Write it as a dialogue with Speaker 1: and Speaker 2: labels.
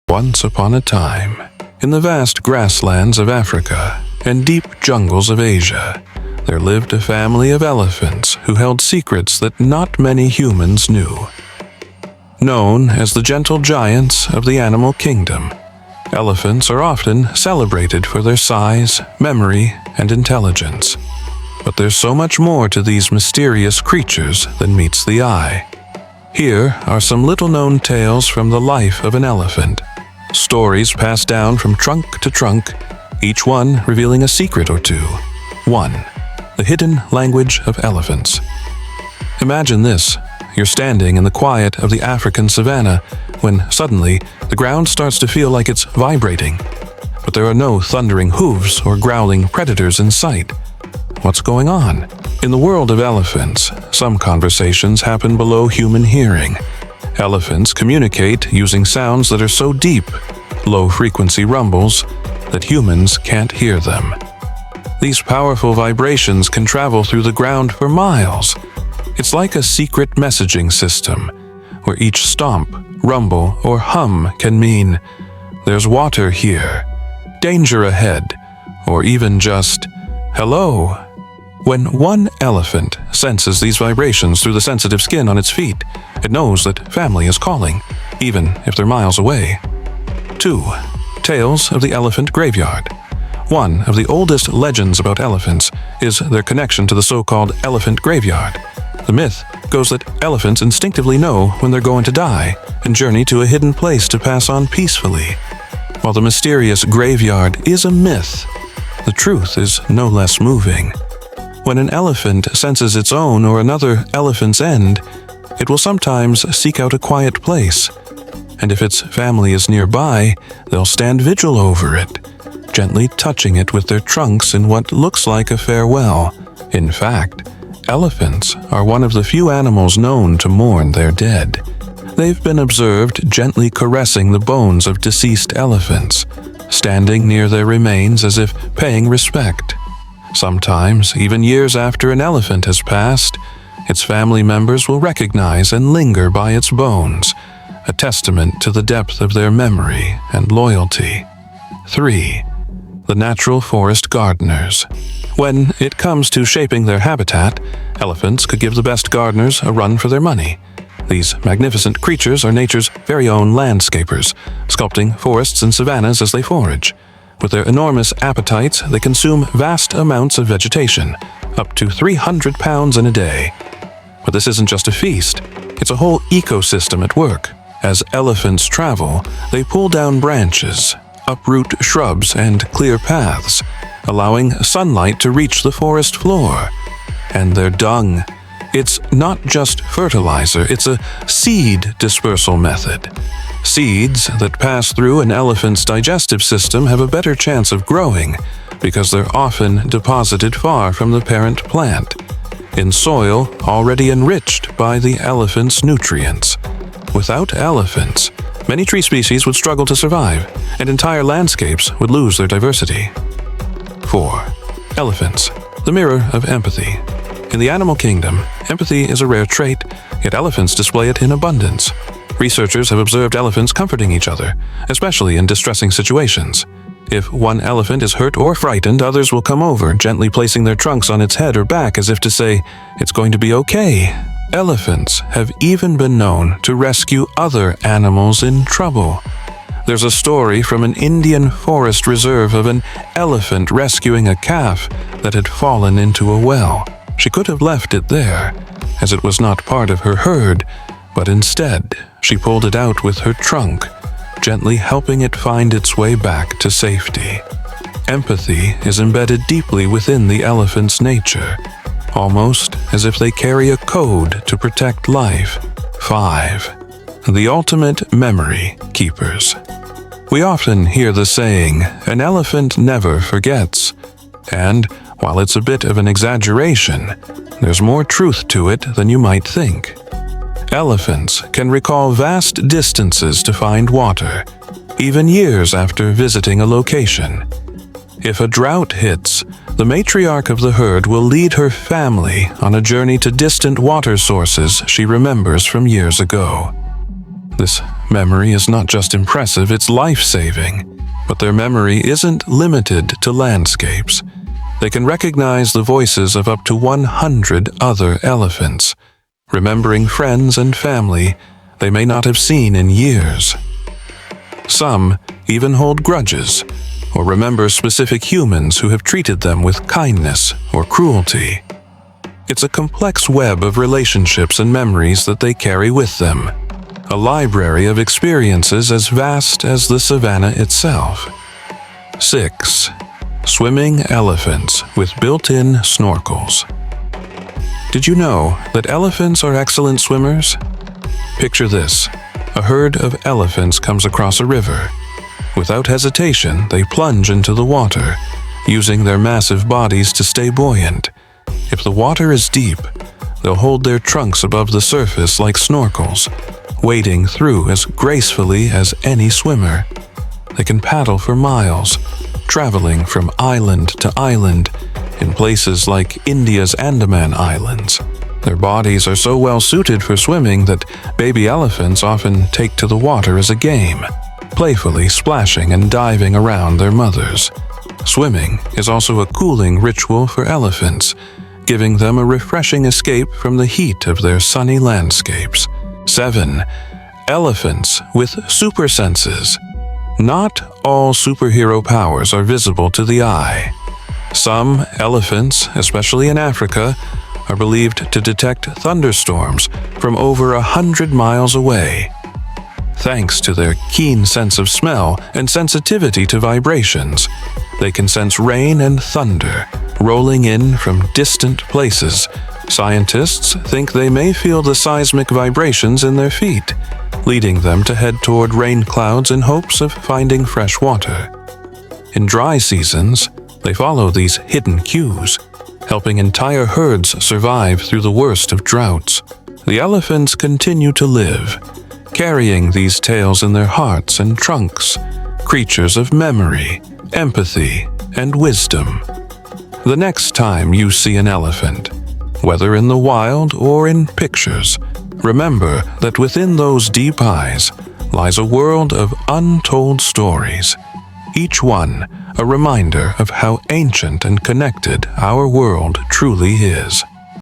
Speaker 1: Once upon a time, in the vast grasslands of Africa and deep jungles of Asia, there lived a family of elephants who held secrets that not many humans knew. Known as the gentle giants of the animal kingdom, elephants are often celebrated for their size, memory, and intelligence. But there's so much more to these mysterious creatures than meets the eye. Here are some little-known tales from the life of an elephant. Stories passed down from trunk to trunk, each one revealing a secret or two. 1. The hidden language of elephants. Imagine this. You're standing in the quiet of the African savanna when suddenly the ground starts to feel like it's vibrating. But there are no thundering hooves or growling predators in sight. What's going on? In the world of elephants, some conversations happen below human hearing. Elephants communicate using sounds that are so deep, low-frequency rumbles, that humans can't hear them. These powerful vibrations can travel through the ground for miles. It's like a secret messaging system, where each stomp, rumble, or hum can mean, "There's water here," "Danger ahead," or even just, "Hello." When one elephant senses these vibrations through the sensitive skin on its feet, it knows that family is calling, even if they're miles away. 2. Tales of the Elephant Graveyard. One of the oldest legends about elephants is their connection to the so-called elephant graveyard. The myth goes that elephants instinctively know when they're going to die and journey to a hidden place to pass on peacefully. While the mysterious graveyard is a myth, the truth is no less moving. When an elephant senses its own or another elephant's end, it will sometimes seek out a quiet place, and if its family is nearby, they'll stand vigil over it, gently touching it with their trunks in what looks like a farewell. In fact, elephants are one of the few animals known to mourn their dead. They've been observed gently caressing the bones of deceased elephants, standing near their remains as if paying respect. Sometimes, even years after an elephant has passed, its family members will recognize and linger by its bones, a testament to the depth of their memory and loyalty. 3. The natural forest gardeners. When it comes to shaping their habitat, elephants could give the best gardeners a run for their money. These magnificent creatures are nature's very own landscapers, sculpting forests and savannas as they forage. With their enormous appetites, they consume vast amounts of vegetation, up to 300 pounds in a day. But this isn't just a feast, it's a whole ecosystem at work. As elephants travel, they pull down branches, uproot shrubs, and clear paths, allowing sunlight to reach the forest floor. And their dung, it's not just fertilizer, it's a seed dispersal method. Seeds that pass through an elephant's digestive system have a better chance of growing because they're often deposited far from the parent plant, in soil already enriched by the elephant's nutrients. Without elephants, many tree species would struggle to survive, and entire landscapes would lose their diversity. 4. Elephants, the mirror of empathy. In the animal kingdom, empathy is a rare trait, yet elephants display it in abundance. Researchers have observed elephants comforting each other, especially in distressing situations. If one elephant is hurt or frightened, others will come over, gently placing their trunks on its head or back as if to say, "It's going to be okay." Elephants have even been known to rescue other animals in trouble. There's a story from an Indian forest reserve of an elephant rescuing a calf that had fallen into a well. She could have left it there, as it was not part of her herd, but instead, she pulled it out with her trunk, gently helping it find its way back to safety. Empathy is embedded deeply within the elephant's nature, almost as if they carry a code to protect life. 5. The ultimate memory keepers. We often hear the saying, "An elephant never forgets," and while it's a bit of an exaggeration, there's more truth to it than you might think. Elephants can recall vast distances to find water, even years after visiting a location. If a drought hits, the matriarch of the herd will lead her family on a journey to distant water sources she remembers from years ago. This memory is not just impressive, it's life-saving. But their memory isn't limited to landscapes. They can recognize the voices of up to 100 other elephants, remembering friends and family they may not have seen in years. Some even hold grudges or remember specific humans who have treated them with kindness or cruelty. It's a complex web of relationships and memories that they carry with them, a library of experiences as vast as the savanna itself. 6. Swimming elephants with built-in snorkels. Did you know that elephants are excellent swimmers? Picture this. A herd of elephants comes across a river. Without hesitation, they plunge into the water, using their massive bodies to stay buoyant. If the water is deep, they'll hold their trunks above the surface like snorkels, wading through as gracefully as any swimmer. They can paddle for miles, traveling from island to island in places like India's Andaman Islands. Their bodies are so well suited for swimming that baby elephants often take to the water as a game, playfully splashing and diving around their mothers. Swimming is also a cooling ritual for elephants, giving them a refreshing escape from the heat of their sunny landscapes. 7. Elephants with super senses. Not all superhero powers are visible to the eye. Some elephants, especially in Africa, are believed to detect thunderstorms from over 100 miles away. Thanks to their keen sense of smell and sensitivity to vibrations, they can sense rain and thunder rolling in from distant places. Scientists think they may feel the seismic vibrations in their feet, leading them to head toward rain clouds in hopes of finding fresh water. In dry seasons, they follow these hidden cues, helping entire herds survive through the worst of droughts. The elephants continue to live, carrying these tales in their hearts and trunks, creatures of memory, empathy, and wisdom. The next time you see an elephant, whether in the wild or in pictures, remember that within those deep eyes lies a world of untold stories, each one a reminder of how ancient and connected our world truly is.